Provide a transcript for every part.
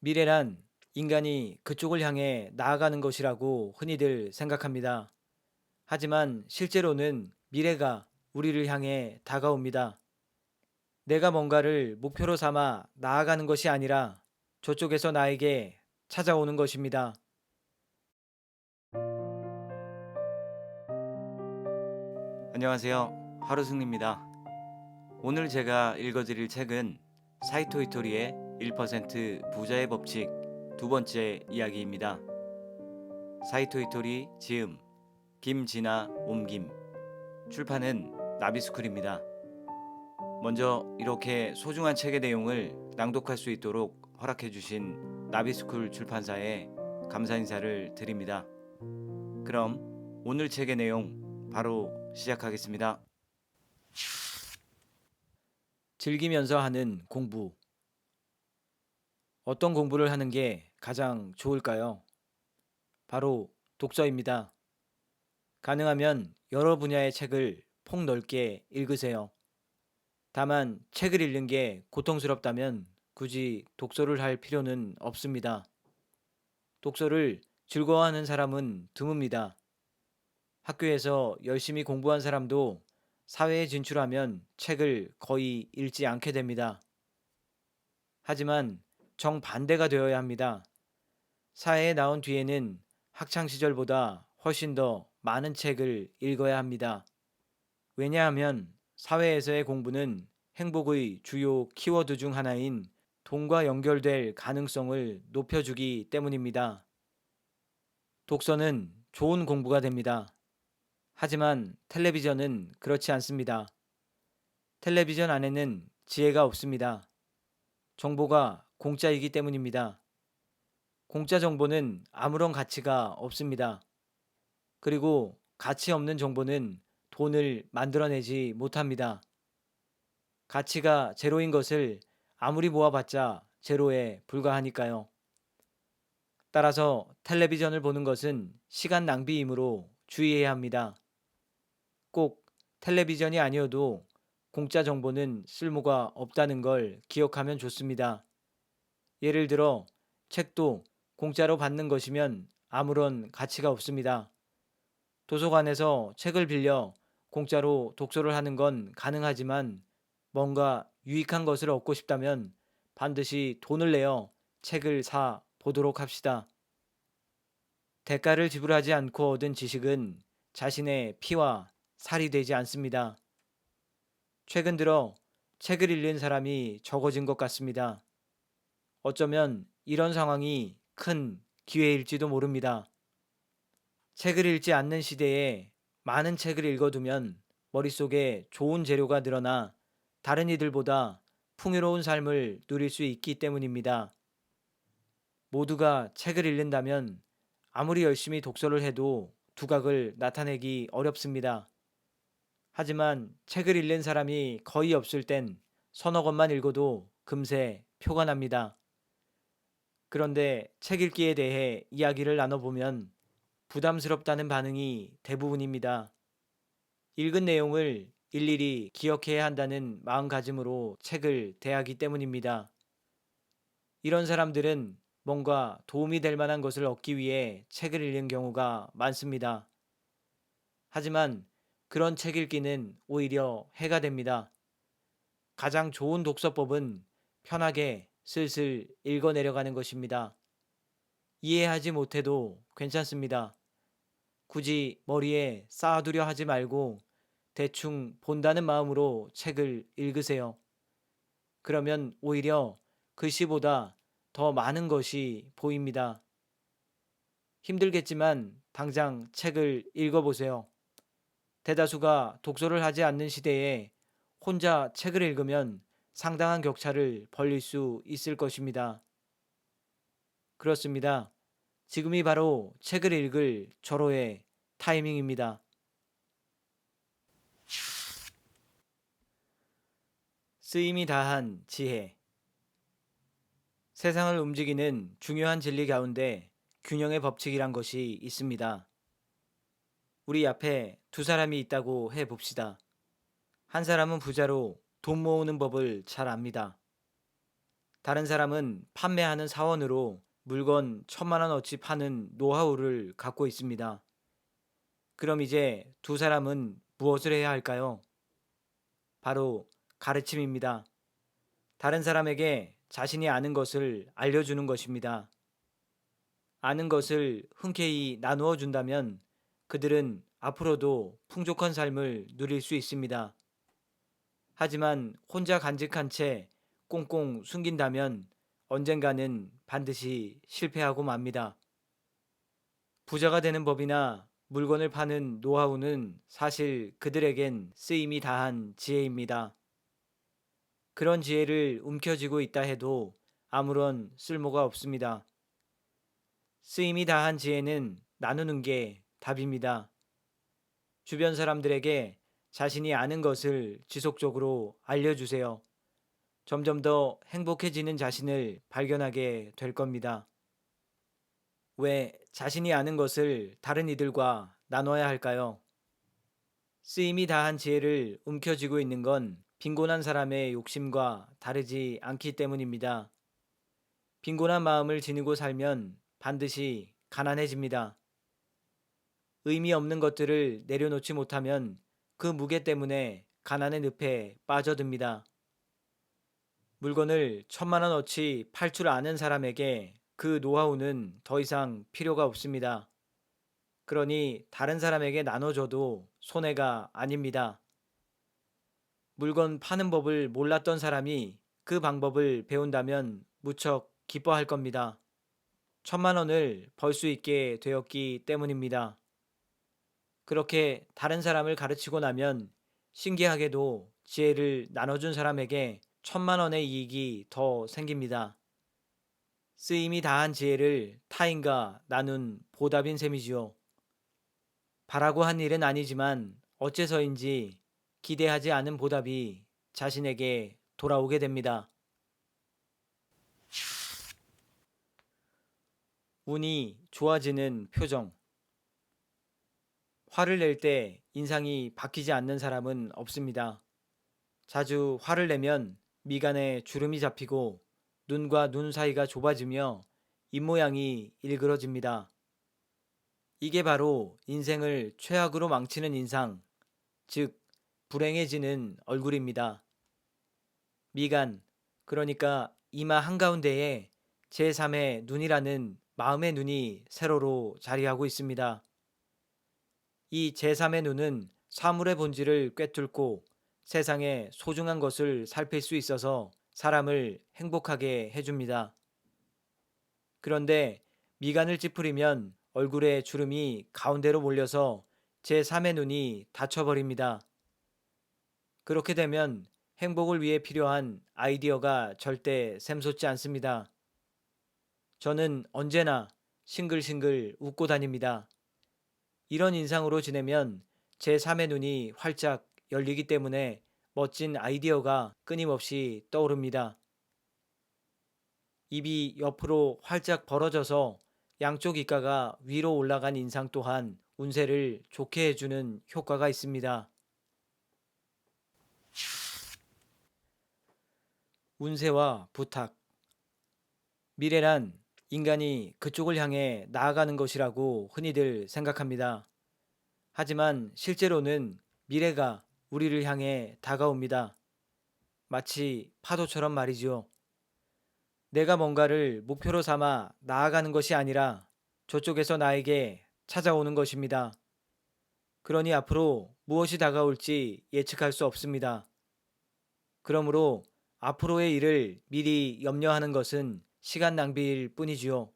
미래란 인간이 그쪽을 향해 나아가는 것이라고 흔히들 생각합니다. 하지만 실제로는 미래가 우리를 향해 다가옵니다. 내가 뭔가를 목표로 삼아 나아가는 것이 아니라 저쪽에서 나에게 찾아오는 것입니다. 안녕하세요. 하루승입니다. 오늘 제가 읽어드릴 책은 사이토 이토리의 1% 부자의 법칙 두 번째 이야기입니다. 사이토 이토리 지음, 김진아 옮김, 출판은 나비스쿨입니다. 먼저 이렇게 소중한 책의 내용을 낭독할 수 있도록 허락해주신 나비스쿨 출판사에 감사 인사를 드립니다. 그럼 오늘 책의 내용 바로 시작하겠습니다. 즐기면서 하는 공부. 어떤 공부를 하는 게 가장 좋을까요? 바로 독서입니다. 가능하면 여러 분야의 책을 폭넓게 읽으세요. 다만 책을 읽는 게 고통스럽다면 굳이 독서를 할 필요는 없습니다. 독서를 즐거워하는 사람은 드뭅니다. 학교에서 열심히 공부한 사람도 사회에 진출하면 책을 거의 읽지 않게 됩니다. 하지만 정반대가 되어야 합니다. 사회에 나온 뒤에는 학창 시절보다 훨씬 더 많은 책을 읽어야 합니다. 왜냐하면 사회에서의 공부는 행복의 주요 키워드 중 하나인 돈과 연결될 가능성을 높여주기 때문입니다. 독서는 좋은 공부가 됩니다. 하지만 텔레비전은 그렇지 않습니다. 텔레비전 안에는 지혜가 없습니다. 정보가 공짜이기 때문입니다. 공짜 정보는 아무런 가치가 없습니다. 그리고 가치 없는 정보는 돈을 만들어내지 못합니다. 가치가 제로인 것을 아무리 모아봤자 제로에 불과하니까요. 따라서 텔레비전을 보는 것은 시간 낭비이므로 주의해야 합니다. 꼭 텔레비전이 아니어도 공짜 정보는 쓸모가 없다는 걸 기억하면 좋습니다. 예를 들어 책도 공짜로 받는 것이면 아무런 가치가 없습니다. 도서관에서 책을 빌려 공짜로 독서를 하는 건 가능하지만 뭔가 유익한 것을 얻고 싶다면 반드시 돈을 내어 책을 사 보도록 합시다. 대가를 지불하지 않고 얻은 지식은 자신의 피와 살이 되지 않습니다. 최근 들어 책을 읽는 사람이 적어진 것 같습니다. 어쩌면 이런 상황이 큰 기회일지도 모릅니다. 책을 읽지 않는 시대에 많은 책을 읽어두면 머릿속에 좋은 재료가 늘어나 다른 이들보다 풍요로운 삶을 누릴 수 있기 때문입니다. 모두가 책을 읽는다면 아무리 열심히 독서를 해도 두각을 나타내기 어렵습니다. 하지만 책을 읽는 사람이 거의 없을 땐 서너 권만 읽어도 금세 표가 납니다. 그런데 책 읽기에 대해 이야기를 나눠보면 부담스럽다는 반응이 대부분입니다. 읽은 내용을 일일이 기억해야 한다는 마음가짐으로 책을 대하기 때문입니다. 이런 사람들은 뭔가 도움이 될 만한 것을 얻기 위해 책을 읽는 경우가 많습니다. 하지만 그런 책 읽기는 오히려 해가 됩니다. 가장 좋은 독서법은 편하게 슬슬 읽어 내려가는 것입니다. 이해하지 못해도 괜찮습니다. 굳이 머리에 쌓아두려 하지 말고 대충 본다는 마음으로 책을 읽으세요. 그러면 오히려 글씨보다 더 많은 것이 보입니다. 힘들겠지만 당장 책을 읽어보세요. 대다수가 독서를 하지 않는 시대에 혼자 책을 읽으면 상당한 격차를 벌릴 수 있을 것입니다. 그렇습니다. 지금이 바로 책을 읽을 절호의 타이밍입니다. 쓰임이 다한 지혜. 세상을 움직이는 중요한 진리 가운데 균형의 법칙이란 것이 있습니다. 우리 앞에 두 사람이 있다고 해 봅시다. 한 사람은 부자로 돈 모으는 법을 잘 압니다. 다른 사람은 판매하는 사원으로 물건 1,000만 원어치 파는 노하우를 갖고 있습니다. 그럼 이제 두 사람은 무엇을 해야 할까요? 바로 가르침입니다. 다른 사람에게 자신이 아는 것을 알려주는 것입니다. 아는 것을 흔쾌히 나누어 준다면 그들은 앞으로도 풍족한 삶을 누릴 수 있습니다. 하지만 혼자 간직한 채 꽁꽁 숨긴다면 언젠가는 반드시 실패하고 맙니다. 부자가 되는 법이나 물건을 파는 노하우는 사실 그들에겐 쓰임이 다한 지혜입니다. 그런 지혜를 움켜쥐고 있다 해도 아무런 쓸모가 없습니다. 쓰임이 다한 지혜는 나누는 게 답입니다. 주변 사람들에게 자신이 아는 것을 지속적으로 알려주세요. 점점 더 행복해지는 자신을 발견하게 될 겁니다. 왜 자신이 아는 것을 다른 이들과 나눠야 할까요? 쓰임이 다한 지혜를 움켜쥐고 있는 건 빈곤한 사람의 욕심과 다르지 않기 때문입니다. 빈곤한 마음을 지니고 살면 반드시 가난해집니다. 의미 없는 것들을 내려놓지 못하면 그 무게 때문에 가난의 늪에 빠져듭니다. 물건을 1,000만 원어치 팔 줄 아는 사람에게 그 노하우는 더 이상 필요가 없습니다. 그러니 다른 사람에게 나눠줘도 손해가 아닙니다. 물건 파는 법을 몰랐던 사람이 그 방법을 배운다면 무척 기뻐할 겁니다. 1,000만 원을 벌 수 있게 되었기 때문입니다. 그렇게 다른 사람을 가르치고 나면 신기하게도 지혜를 나눠준 사람에게 1,000만 원의 이익이 더 생깁니다. 쓰임이 다한 지혜를 타인과 나눈 보답인 셈이지요. 바라고 한 일은 아니지만 어째서인지 기대하지 않은 보답이 자신에게 돌아오게 됩니다. 운이 좋아지는 표정. 화를 낼 때 인상이 바뀌지 않는 사람은 없습니다. 자주 화를 내면 미간에 주름이 잡히고 눈과 눈 사이가 좁아지며 입모양이 일그러집니다. 이게 바로 인생을 최악으로 망치는 인상, 즉 불행해지는 얼굴입니다. 미간, 그러니까 이마 한가운데에 제3의 눈이라는 마음의 눈이 세로로 자리하고 있습니다. 이 제3의 눈은 사물의 본질을 꿰뚫고 세상의 소중한 것을 살필 수 있어서 사람을 행복하게 해줍니다. 그런데 미간을 찌푸리면 얼굴에 주름이 가운데로 몰려서 제3의 눈이 닫혀버립니다. 그렇게 되면 행복을 위해 필요한 아이디어가 절대 샘솟지 않습니다. 저는 언제나 싱글싱글 웃고 다닙니다. 이런 인상으로 지내면 제3의 눈이 활짝 열리기 때문에 멋진 아이디어가 끊임없이 떠오릅니다. 입이 옆으로 활짝 벌어져서 양쪽 입가가 위로 올라간 인상 또한 운세를 좋게 해주는 효과가 있습니다. 운세와 부탁. 미래란 인간이 그쪽을 향해 나아가는 것이라고 흔히들 생각합니다. 하지만 실제로는 미래가 우리를 향해 다가옵니다. 마치 파도처럼 말이지요. 내가 뭔가를 목표로 삼아 나아가는 것이 아니라 저쪽에서 나에게 찾아오는 것입니다. 그러니 앞으로 무엇이 다가올지 예측할 수 없습니다. 그러므로 앞으로의 일을 미리 염려하는 것은 시간 낭비일 뿐이지요.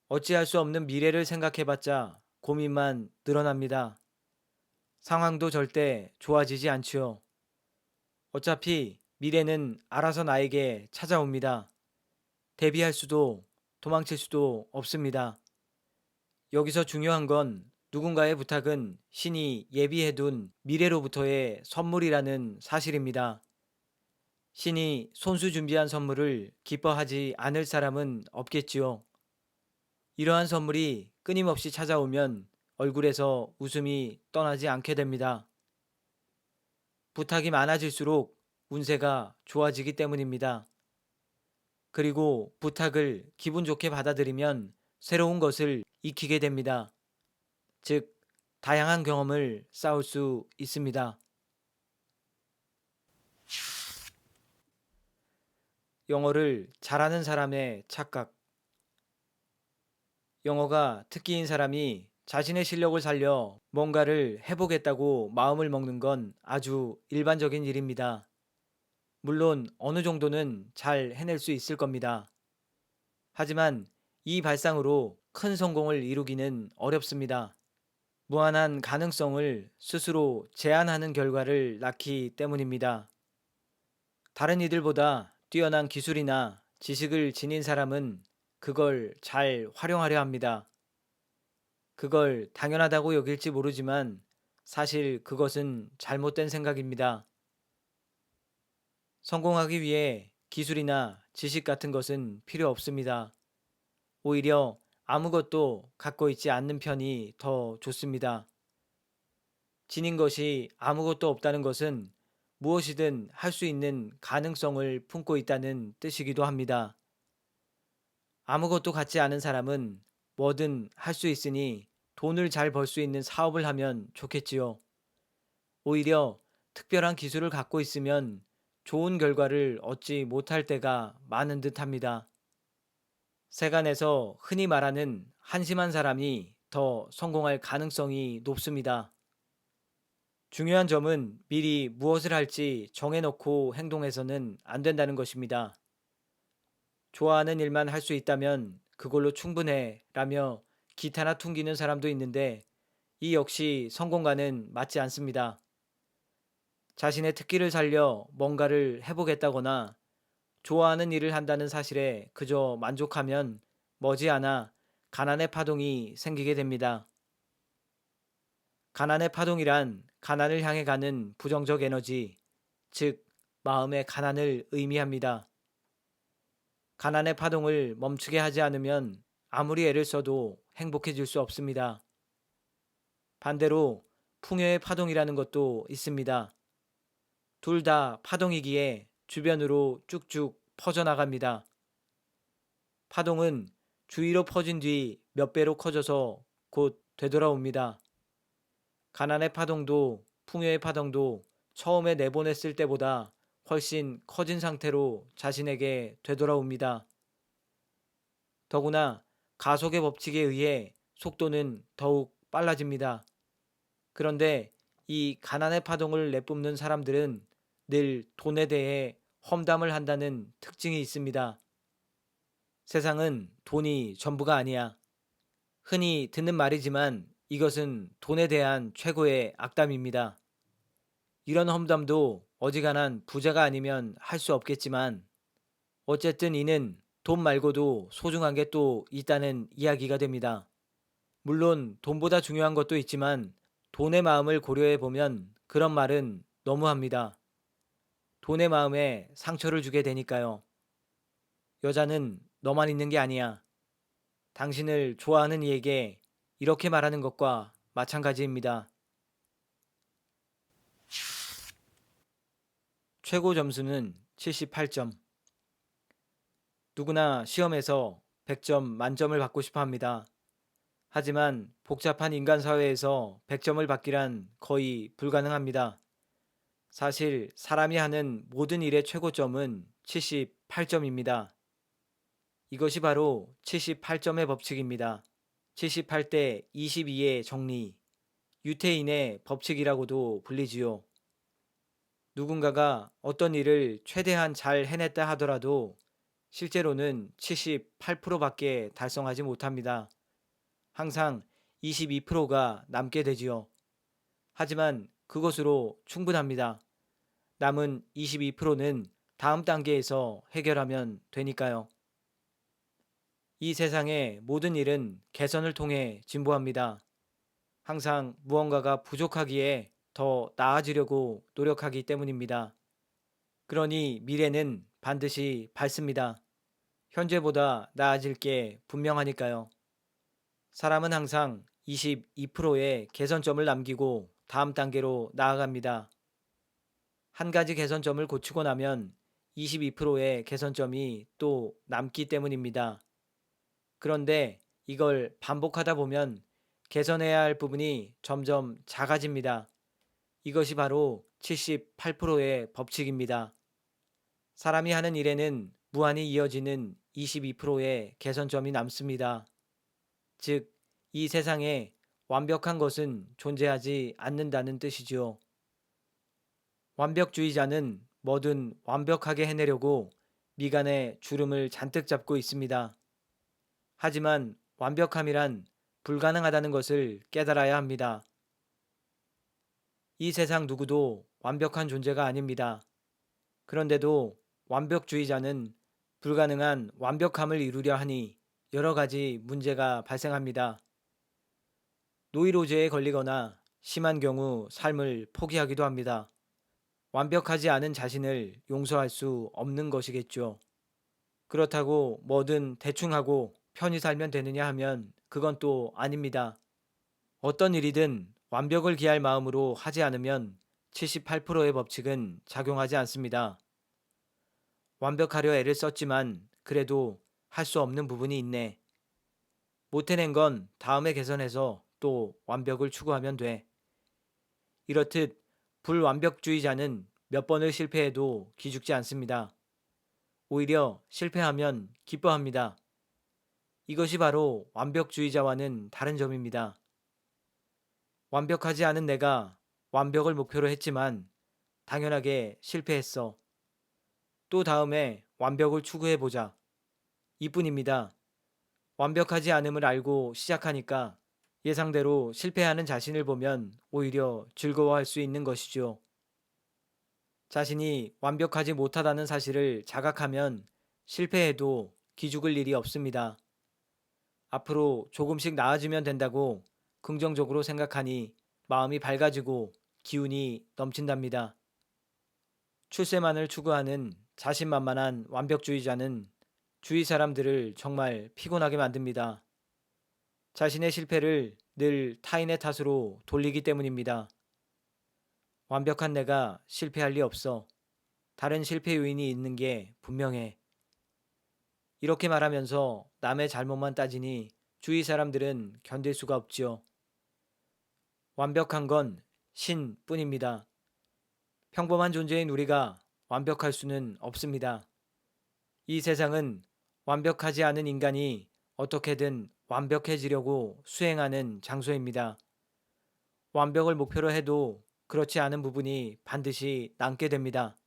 어찌할 수 없는 미래를 생각해봤자 고민만 늘어납니다. 상황도 절대 좋아지지 않지요. 어차피 미래는 알아서 나에게 찾아옵니다. 대비할 수도 도망칠 수도 없습니다. 여기서 중요한 건 누군가의 부탁은 신이 예비해둔 미래로부터의 선물이라는 사실입니다. 신이 손수 준비한 선물을 기뻐하지 않을 사람은 없겠지요. 이러한 선물이 끊임없이 찾아오면 얼굴에서 웃음이 떠나지 않게 됩니다. 부탁이 많아질수록 운세가 좋아지기 때문입니다. 그리고 부탁을 기분 좋게 받아들이면 새로운 것을 익히게 됩니다. 즉, 다양한 경험을 쌓을 수 있습니다. 영어를 잘하는 사람의 착각. 영어가 특기인 사람이 자신의 실력을 살려 뭔가를 해보겠다고 마음을 먹는 건 아주 일반적인 일입니다. 물론 어느 정도는 잘 해낼 수 있을 겁니다. 하지만 이 발상으로 큰 성공을 이루기는 어렵습니다. 무한한 가능성을 스스로 제한하는 결과를 낳기 때문입니다. 다른 이들보다 뛰어난 기술이나 지식을 지닌 사람은 그걸 잘 활용하려 합니다. 그걸 당연하다고 여길지 모르지만 사실 그것은 잘못된 생각입니다. 성공하기 위해 기술이나 지식 같은 것은 필요 없습니다. 오히려 아무것도 갖고 있지 않는 편이 더 좋습니다. 지닌 것이 아무것도 없다는 것은 무엇이든 할 수 있는 가능성을 품고 있다는 뜻이기도 합니다. 아무것도 갖지 않은 사람은 뭐든 할 수 있으니 돈을 잘 벌 수 있는 사업을 하면 좋겠지요. 오히려 특별한 기술을 갖고 있으면 좋은 결과를 얻지 못할 때가 많은 듯 합니다. 세간에서 흔히 말하는 한심한 사람이 더 성공할 가능성이 높습니다. 중요한 점은 미리 무엇을 할지 정해놓고 행동해서는 안 된다는 것입니다. 좋아하는 일만 할 수 있다면 그걸로 충분해 라며 기타나 퉁기는 사람도 있는데 이 역시 성공과는 맞지 않습니다. 자신의 특기를 살려 뭔가를 해보겠다거나 좋아하는 일을 한다는 사실에 그저 만족하면 머지않아 가난의 파동이 생기게 됩니다. 가난의 파동이란 가난을 향해 가는 부정적 에너지, 즉 마음의 가난을 의미합니다. 가난의 파동을 멈추게 하지 않으면 아무리 애를 써도 행복해질 수 없습니다. 반대로 풍요의 파동이라는 것도 있습니다. 둘 다 파동이기에 주변으로 쭉쭉 퍼져나갑니다. 파동은 주위로 퍼진 뒤 몇 배로 커져서 곧 되돌아옵니다. 가난의 파동도 풍요의 파동도 처음에 내보냈을 때보다 훨씬 커진 상태로 자신에게 되돌아옵니다. 더구나 가속의 법칙에 의해 속도는 더욱 빨라집니다. 그런데 이 가난의 파동을 내뿜는 사람들은 늘 돈에 대해 험담을 한다는 특징이 있습니다. 세상은 돈이 전부가 아니야. 흔히 듣는 말이지만 이것은 돈에 대한 최고의 악담입니다. 이런 험담도 어지간한 부자가 아니면 할 수 없겠지만 어쨌든 이는 돈 말고도 소중한 게 또 있다는 이야기가 됩니다. 물론 돈보다 중요한 것도 있지만 돈의 마음을 고려해 보면 그런 말은 너무합니다. 돈의 마음에 상처를 주게 되니까요. 여자는 너만 있는 게 아니야. 당신을 좋아하는 이에게 이렇게 말하는 것과 마찬가지입니다. 최고 점수는 78점. 누구나 시험에서 100점 만점을 받고 싶어 합니다. 하지만 복잡한 인간 사회에서 100점을 받기란 거의 불가능합니다. 사실 사람이 하는 모든 일의 최고점은 78점입니다. 이것이 바로 78점의 법칙입니다. 78대 22의 정리, 유태인의 법칙이라고도 불리지요. 누군가가 어떤 일을 최대한 잘 해냈다 하더라도 실제로는 78%밖에 달성하지 못합니다. 항상 22%가 남게 되지요. 하지만 그것으로 충분합니다. 남은 22%는 다음 단계에서 해결하면 되니까요. 이 세상의 모든 일은 개선을 통해 진보합니다. 항상 무언가가 부족하기에 더 나아지려고 노력하기 때문입니다. 그러니 미래는 반드시 밝습니다. 현재보다 나아질 게 분명하니까요. 사람은 항상 22%의 개선점을 남기고 다음 단계로 나아갑니다. 한 가지 개선점을 고치고 나면 22%의 개선점이 또 남기 때문입니다. 그런데 이걸 반복하다 보면 개선해야 할 부분이 점점 작아집니다. 이것이 바로 78%의 법칙입니다. 사람이 하는 일에는 무한히 이어지는 22%의 개선점이 남습니다. 즉, 이 세상에 완벽한 것은 존재하지 않는다는 뜻이지요. 완벽주의자는 뭐든 완벽하게 해내려고 미간에 주름을 잔뜩 잡고 있습니다. 하지만 완벽함이란 불가능하다는 것을 깨달아야 합니다. 이 세상 누구도 완벽한 존재가 아닙니다. 그런데도 완벽주의자는 불가능한 완벽함을 이루려 하니 여러 가지 문제가 발생합니다. 노이로제에 걸리거나 심한 경우 삶을 포기하기도 합니다. 완벽하지 않은 자신을 용서할 수 없는 것이겠죠. 그렇다고 뭐든 대충 하고 편히 살면 되느냐 하면 그건 또 아닙니다. 어떤 일이든 완벽을 기할 마음으로 하지 않으면 78%의 법칙은 작용하지 않습니다. 완벽하려 애를 썼지만 그래도 할 수 없는 부분이 있네. 못 해낸 건 다음에 개선해서 또 완벽을 추구하면 돼. 이렇듯 불완벽주의자는 몇 번을 실패해도 기죽지 않습니다. 오히려 실패하면 기뻐합니다. 이것이 바로 완벽주의자와는 다른 점입니다. 완벽하지 않은 내가 완벽을 목표로 했지만 당연하게 실패했어. 또 다음에 완벽을 추구해보자. 이뿐입니다. 완벽하지 않음을 알고 시작하니까 예상대로 실패하는 자신을 보면 오히려 즐거워할 수 있는 것이죠. 자신이 완벽하지 못하다는 사실을 자각하면 실패해도 기죽을 일이 없습니다. 앞으로 조금씩 나아지면 된다고 긍정적으로 생각하니 마음이 밝아지고 기운이 넘친답니다. 출세만을 추구하는 자신만만한 완벽주의자는 주위 사람들을 정말 피곤하게 만듭니다. 자신의 실패를 늘 타인의 탓으로 돌리기 때문입니다. 완벽한 내가 실패할 리 없어. 다른 실패 요인이 있는 게 분명해. 이렇게 말하면서 남의 잘못만 따지니 주위 사람들은 견딜 수가 없지요. 완벽한 건 신뿐입니다. 평범한 존재인 우리가 완벽할 수는 없습니다. 이 세상은 완벽하지 않은 인간이 어떻게든 완벽해지려고 수행하는 장소입니다. 완벽을 목표로 해도 그렇지 않은 부분이 반드시 남게 됩니다.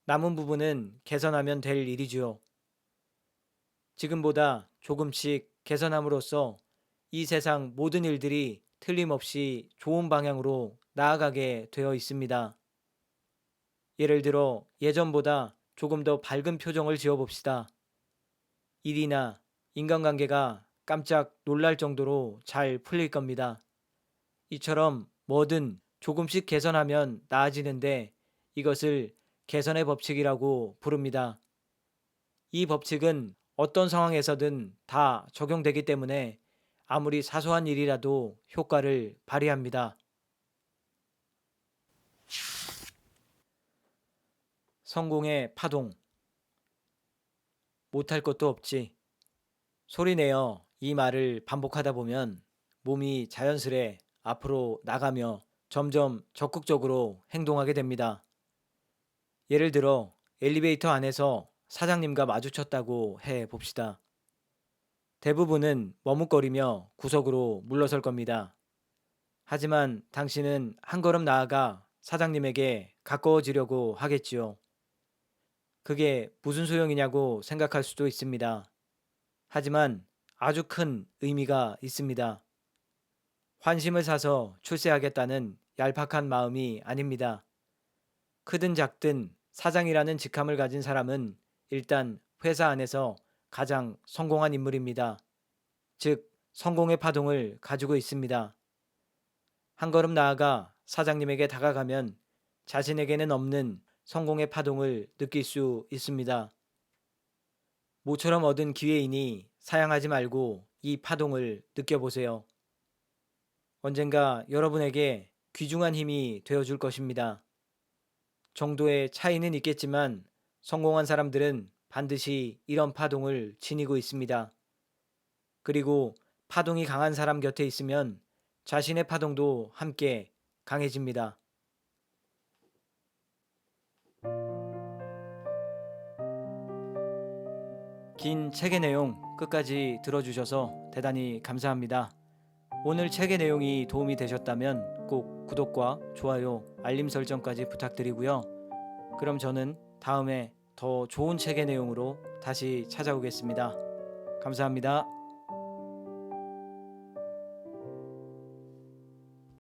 남은 부분은 개선하면 될 일이지요. 지금보다 조금씩 개선함으로써 이 세상 모든 일들이 틀림없이 좋은 방향으로 나아가게 되어 있습니다. 예를 들어 예전보다 조금 더 밝은 표정을 지어봅시다. 일이나 인간관계가 깜짝 놀랄 정도로 잘 풀릴 겁니다. 이처럼 뭐든 조금씩 개선하면 나아지는데 이것을 개선의 법칙이라고 부릅니다. 이 법칙은 어떤 상황에서든 다 적용되기 때문에 아무리 사소한 일이라도 효과를 발휘합니다. 성공의 파동. 못할 것도 없지. 소리내어 이 말을 반복하다 보면 몸이 자연스레 앞으로 나가며 점점 적극적으로 행동하게 됩니다. 예를 들어 엘리베이터 안에서 사장님과 마주쳤다고 해 봅시다. 대부분은 머뭇거리며 구석으로 물러설 겁니다. 하지만 당신은 한 걸음 나아가 사장님에게 가까워지려고 하겠지요. 그게 무슨 소용이냐고 생각할 수도 있습니다. 하지만 아주 큰 의미가 있습니다. 환심을 사서 출세하겠다는 얄팍한 마음이 아닙니다. 크든 작든 사장이라는 직함을 가진 사람은 일단 회사 안에서 가장 성공한 인물입니다. 즉, 성공의 파동을 가지고 있습니다. 한 걸음 나아가 사장님에게 다가가면 자신에게는 없는 성공의 파동을 느낄 수 있습니다. 모처럼 얻은 기회이니 사양하지 말고 이 파동을 느껴보세요. 언젠가 여러분에게 귀중한 힘이 되어줄 것입니다. 정도의 차이는 있겠지만 성공한 사람들은 반드시 이런 파동을 지니고 있습니다. 그리고 파동이 강한 사람 곁에 있으면 자신의 파동도 함께 강해집니다. 긴 책의 내용 끝까지 들어주셔서 대단히 감사합니다. 오늘 책의 내용이 도움이 되셨다면 꼭 구독과 좋아요, 알림 설정까지 부탁드리고요. 그럼 저는 다음에 더 좋은 책의 내용으로 다시 찾아오겠습니다. 감사합니다.